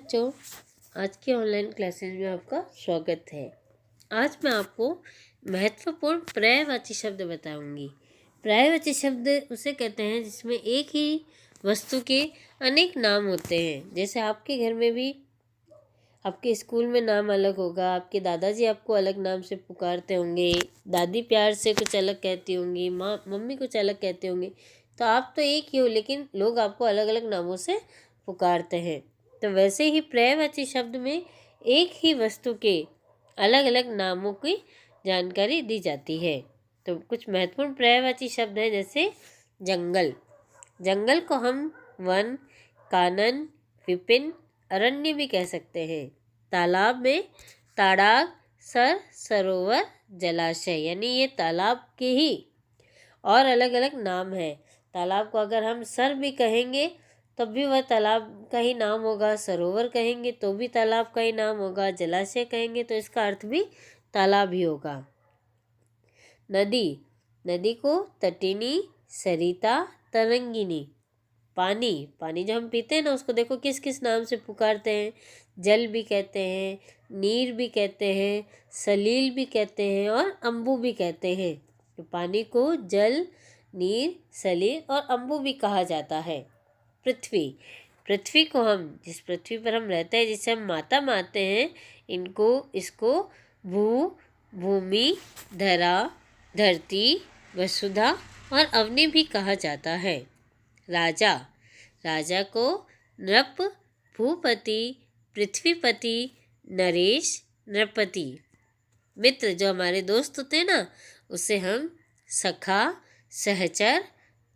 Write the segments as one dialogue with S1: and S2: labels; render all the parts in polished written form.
S1: बच्चों, आज की ऑनलाइन क्लासेस में आपका स्वागत है। आज मैं आपको महत्वपूर्ण पर्यायवाची शब्द बताऊंगी। पर्यायवाची शब्द उसे कहते हैं जिसमें एक ही वस्तु के अनेक नाम होते हैं। जैसे आपके घर में भी आपके स्कूल में नाम अलग होगा, आपके दादाजी आपको अलग नाम से पुकारते होंगे, दादी प्यार से कुछ अलग कहती होंगी, मम्मी कुछ अलग कहते होंगे। तो आप तो एक ही हो, लेकिन लोग आपको अलग अलग नामों से पुकारते हैं। तो वैसे ही पर्यायवाची शब्द में एक ही वस्तु के अलग अलग नामों की जानकारी दी जाती है। तो कुछ महत्वपूर्ण पर्यायवाची शब्द हैं, जैसे जंगल। जंगल को हम वन, कानन, विपिन, अरण्य भी कह सकते हैं। तालाब में ताड़ाग, सरोवर, जलाशय, यानी ये तालाब के ही और अलग अलग नाम हैं। तालाब को अगर हम सर भी कहेंगे तब भी वह तालाब का ही नाम होगा, सरोवर कहेंगे तो भी तालाब का ही नाम होगा, जलाशय कहेंगे तो इसका अर्थ भी तालाब ही होगा। नदी, नदी को तटिनी, सरिता, तरंगिनी। पानी, पानी जो हम पीते हैं ना, उसको देखो किस किस नाम से पुकारते हैं। जल भी कहते हैं, नीर भी कहते हैं, सलील भी कहते हैं और अम्बु भी कहते हैं। तो पानी को जल, नीर, सलील और अम्बु भी कहा जाता है। पृथ्वी, पृथ्वी को हम जिस पृथ्वी पर हम रहते हैं, जिसे हम माता मानते हैं, इसको भू, भूमि, धरा, धरती, वसुधा और अवनी भी कहा जाता है। राजा, राजा को नृप, भूपति, पृथ्वीपति, नरेश, नृपति। मित्र, जो हमारे दोस्त होते हैं ना, उसे हम सखा, सहचर,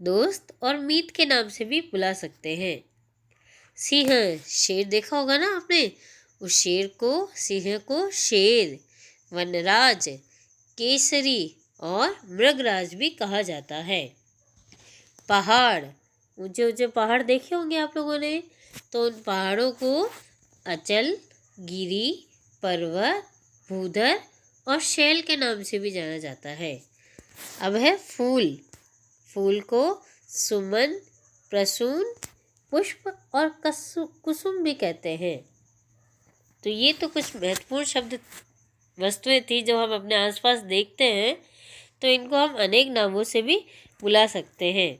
S1: दोस्त और मीत के नाम से भी बुला सकते हैं। सिंह, शेर देखा होगा ना आपने, उस सिंह को शेर, वनराज, केसरी और मृगराज भी कहा जाता है। पहाड़, ऊंचे ऊंचे पहाड़ देखे होंगे आप लोगों ने, तो उन पहाड़ों को अचल, गिरी, पर्वत, भूधर और शैल के नाम से भी जाना जाता है। अब है फूल, फूल को सुमन, प्रसून, पुष्प और कुसुम भी कहते हैं। तो ये तो कुछ महत्वपूर्ण शब्द वस्तुएं थी जो हम अपने आसपास देखते हैं, तो इनको हम अनेक नामों से भी बुला सकते हैं।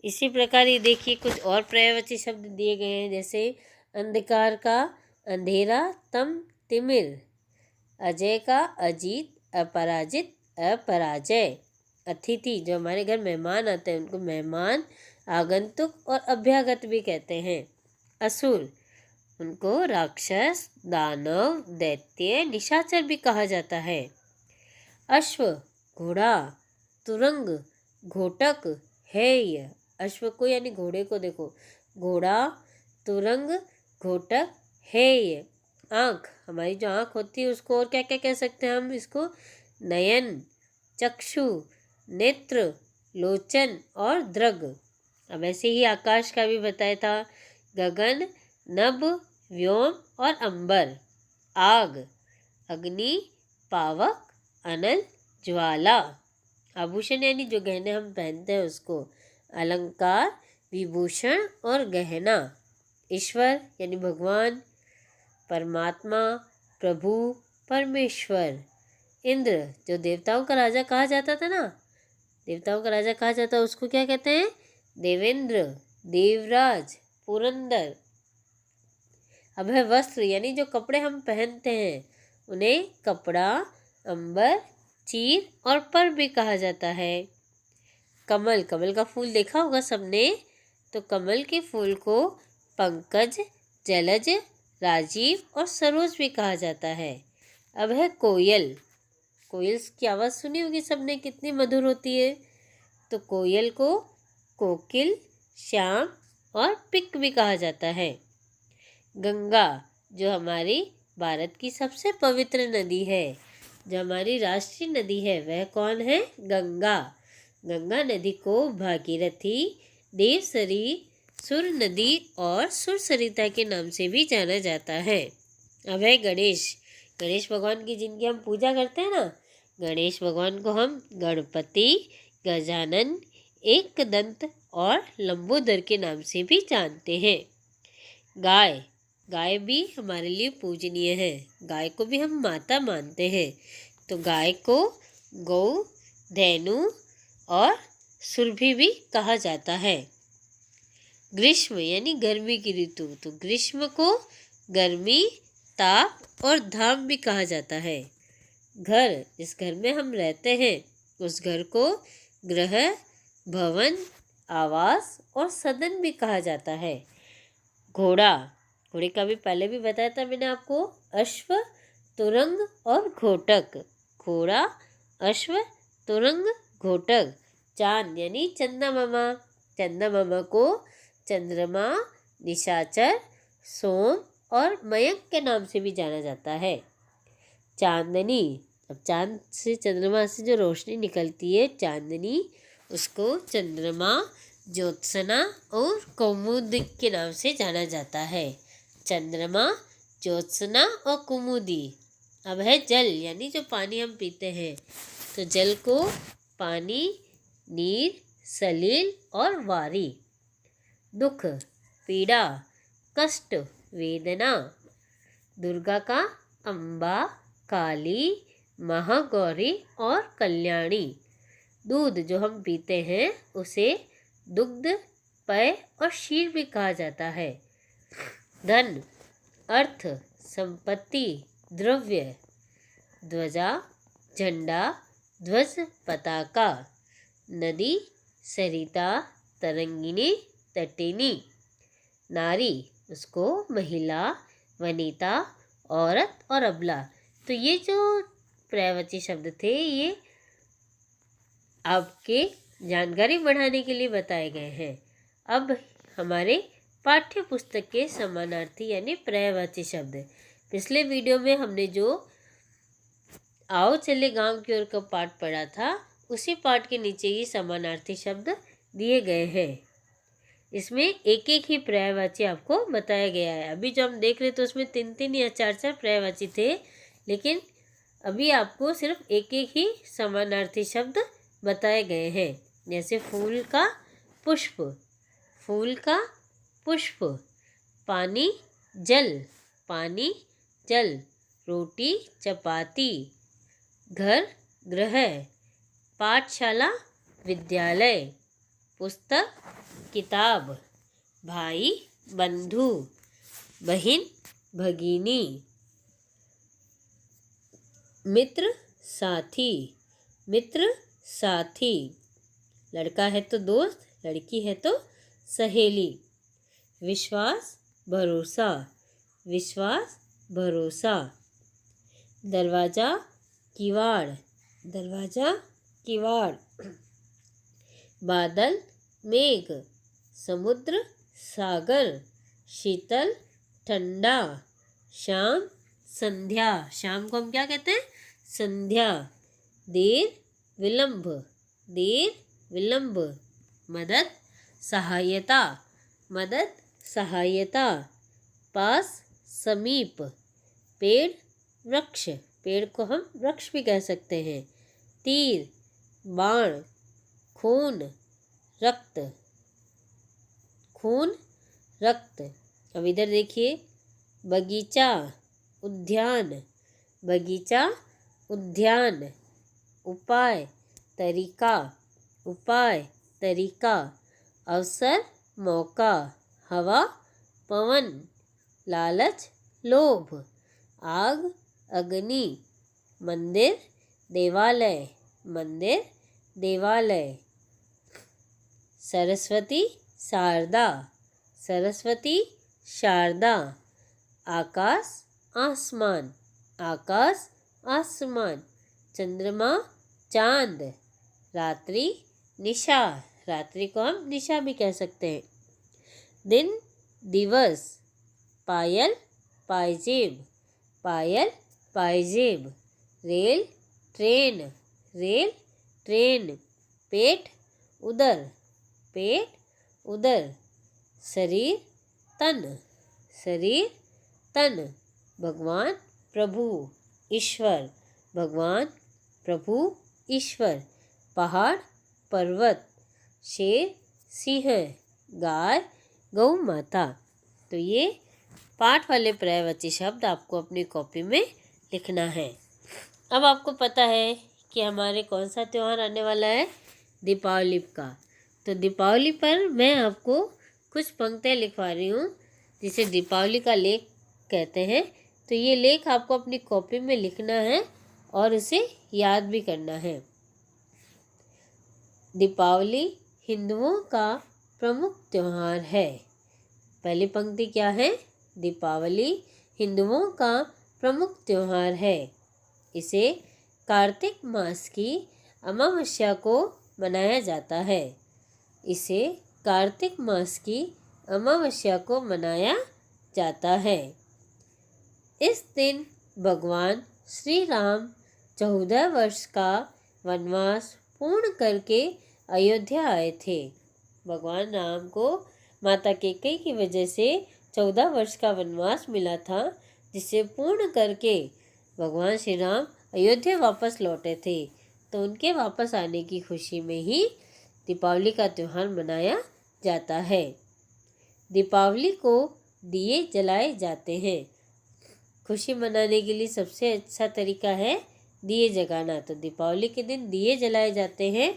S1: इसी प्रकार ये देखिए कुछ और पर्यायवाची शब्द दिए गए हैं, जैसे अंधकार का अंधेरा, तम, तिमिर। अजय का अजीत, अपराजित, अपराजय। अतिथि, जो हमारे घर मेहमान आते हैं, उनको मेहमान, आगंतुक और अभ्यागत भी कहते हैं। असुर, उनको राक्षस, दानव, दैत्य, निशाचर भी कहा जाता है। अश्व, घोड़ा, तुरंग, घोटक, हेय। अश्व को यानी घोड़े को देखो, घोड़ा, तुरंग, घोटक, हेय। आँख, हमारी जो आँख होती है उसको और क्या क्या कह सकते हैं हम इसको, नयन, चक्षु, नेत्र, लोचन और दृग। अब ऐसे ही आकाश का भी बताया था, गगन, नभ, व्योम और अंबर। आग, अग्नि, पावक, अनल, ज्वाला। आभूषण यानी जो गहने हम पहनते हैं उसको, अलंकार, विभूषण और गहना। ईश्वर यानी भगवान, परमात्मा, प्रभु, परमेश्वर। इंद्र, जो देवताओं का राजा कहा जाता था ना, देवताओं का राजा कहा जाता, उसको क्या कहते हैं, देवेंद्र, देवराज, पुरंदर। अब है वस्त्र, यानी जो कपड़े हम पहनते हैं उन्हें कपड़ा, अंबर, चीर और पर भी कहा जाता है। कमल, कमल का फूल देखा होगा सबने, तो कमल के फूल को पंकज, जलज, राजीव और सरोज भी कहा जाता है। अब है कोयल, कोयल की आवाज़ सुनी होगी सबने, कितनी मधुर होती है। तो कोयल को कोकिल, श्याम और पिक भी कहा जाता है। गंगा, जो हमारी भारत की सबसे पवित्र नदी है, जो हमारी राष्ट्रीय नदी है, वह कौन है, गंगा। गंगा नदी को भागीरथी, देवसरी, सुर नदी और सुरसरिता के नाम से भी जाना जाता है। अब है गणेश, गणेश भगवान की जिनकी हम पूजा करते हैं ना, गणेश भगवान को हम गणपति, गजानन, एकदंत और लंबोदर के नाम से भी जानते हैं। गाय, गाय भी हमारे लिए पूजनीय है, गाय को भी हम माता मानते हैं। तो गाय को गौ, धेनु और सुरभि भी कहा जाता है। ग्रीष्म यानी गर्मी की ऋतु, तो ग्रीष्म को गर्मी, ताप और धाम भी कहा जाता है। घर, जिस घर में हम रहते हैं उस घर को गृह, भवन, आवास और सदन भी कहा जाता है। घोड़ा, घोड़े का भी पहले भी बताया था मैंने आपको, अश्व, तुरंग और घोटक। घोड़ा, अश्व, तुरंग, घोटक। चांद यानी चंदा मामा, चंदा मामा को चंद्रमा, निशाचर, सोम और मयंक के नाम से भी जाना जाता है। चांदनी, अब चांद से, चंद्रमा से जो रोशनी निकलती है चांदनी, उसको चंद्रमा, ज्योत्सना और कौमुदी के नाम से जाना जाता है। चंद्रमा, ज्योत्सना और कुमुदी। अब है जल यानी जो पानी हम पीते हैं, तो जल को पानी, नीर, सलील और वारी। दुख, पीड़ा, कष्ट, वेदना। दुर्गा का अम्बा, काली, महागौरी और कल्याणी। दूध जो हम पीते हैं उसे दुग्ध, पेय और क्षीर भी कहा जाता है। धन, अर्थ, संपत्ति, द्रव्य। ध्वजा, झंडा, ध्वज, पताका। नदी, सरिता, तरंगिनी, तटिनी। नारी, उसको महिला, वनिता, औरत और अबला। तो ये जो पर्यायवाची शब्द थे ये आपके जानकारी बढ़ाने के लिए बताए गए हैं। अब हमारे पाठ्य पुस्तक के समानार्थी यानी पर्यायवाची शब्द। पिछले वीडियो में हमने जो आओ चले गांव की ओर का पाठ पढ़ा था, उसी पाठ के नीचे ही समानार्थी शब्द दिए गए हैं। इसमें एक एक ही पर्यायवाची आपको बताया गया है। अभी जो हम देख रहे थे उसमें 3-3 या 4-4 पर्यायवाची थे, लेकिन अभी आपको सिर्फ एक एक ही समानार्थी शब्द बताए गए हैं। जैसे फूल का पुष्प, फूल का पुष्प। पानी, जल, पानी, जल। रोटी, चपाती। घर, गृह। पाठशाला, विद्यालय। पुस्तक, किताब। भाई, बंधु। बहन, भगिनी। मित्र, साथी, मित्र, साथी। लड़का है तो दोस्त, लड़की है तो सहेली। विश्वास, भरोसा, विश्वास, भरोसा। दरवाजा, किवाड़, दरवाजा, किवाड़। बादल, मेघ। समुद्र, सागर। शीतल, ठंडा। शाम, संध्या, शाम को हम क्या कहते हैं? संध्या। देर, विलंब, देर, विलंब। मदद, सहायता, मदद, सहायता। पास, समीप। पेड़, वृक्ष, पेड़ को हम वृक्ष भी कह सकते हैं। तीर, बाण। खून, रक्त, खून, रक्त। अब इधर देखिए, बगीचा, उद्यान, बगीचा, उद्यान। उपाय, तरीका, उपाय, तरीका। अवसर, मौका। हवा, पवन। लालच, लोभ। आग, अग्नि। मंदिर, देवालय, मंदिर, देवालय। सरस्वती, शारदा, सरस्वती, शारदा। आकाश, आसमान, आकाश, आसमान। चंद्रमा, चांद। रात्रि, निशा, रात्रि को हम निशा भी कह सकते हैं। दिन, दिवस। पायल, पायजेब, पायल, पायजेब। Rail, train, rail, train. पेट, उदर, पेट, उदर। शरीर, तन, शरीर, तन। भगवान, प्रभु, ईश्वर, भगवान, प्रभु, ईश्वर। पहाड़, पर्वत। शेर, सिंह। गाय, गौ माता। तो ये पाठ वाले पर्यायवाची शब्द आपको अपनी कॉपी में लिखना है। अब आपको पता है कि हमारे कौन सा त्यौहार आने वाला है, दीपावली का। तो दीपावली पर मैं आपको कुछ पंक्तियाँ लिखवा रही हूँ जिसे दीपावली का लेख कहते हैं। तो ये लेख आपको अपनी कॉपी में लिखना है और उसे याद भी करना है। दीपावली हिंदुओं का प्रमुख त्यौहार है। पहली पंक्ति क्या है? दीपावली हिंदुओं का प्रमुख त्यौहार है। इसे कार्तिक मास की अमावस्या को मनाया जाता है। इसे कार्तिक मास की अमावस्या को मनाया जाता है। इस दिन भगवान श्री राम 14 वर्ष का वनवास पूर्ण करके अयोध्या आए थे। भगवान राम को माता कैकेयी की वजह से 14 वर्ष का वनवास मिला था, जिसे पूर्ण करके भगवान श्री राम अयोध्या वापस लौटे थे। तो उनके वापस आने की खुशी में ही दीपावली का त्यौहार मनाया जाता है। दीपावली को दिए जलाए जाते हैं। खुशी मनाने के लिए सबसे अच्छा तरीका है दिए जगाना। तो दीपावली के दिन दिए जलाए जाते हैं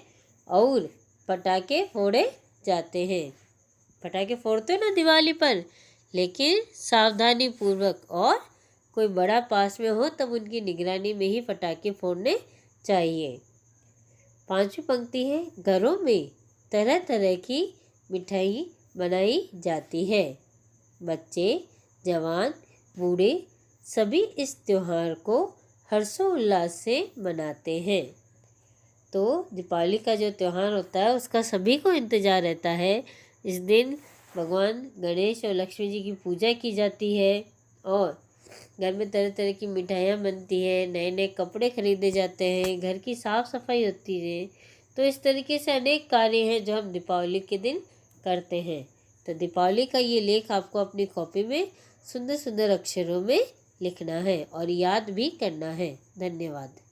S1: और पटाखे फोड़े जाते हैं। पटाखे फोड़ते हो ना दिवाली पर, लेकिन सावधानी पूर्वक, और कोई बड़ा पास में हो तब उनकी निगरानी में ही पटाखे फोड़ने चाहिए। 5वीं पंक्ति है, घरों में तरह तरह की मिठाई बनाई जाती है। बच्चे, जवान, बूढ़े सभी इस त्योहार को हर्षोल्लास से मनाते हैं। तो दीपावली का जो त्यौहार होता है उसका सभी को इंतज़ार रहता है। इस दिन भगवान गणेश और लक्ष्मी जी की पूजा की जाती है और घर में तरह तरह की मिठाइयाँ बनती हैं, नए नए कपड़े खरीदे जाते हैं, घर की साफ़ सफाई होती है। तो इस तरीके से अनेक कार्य हैं जो हम दीपावली के दिन करते हैं। तो दीपावली का ये लेख आपको अपनी कॉपी में सुंदर सुंदर अक्षरों में लिखना है और याद भी करना है। धन्यवाद।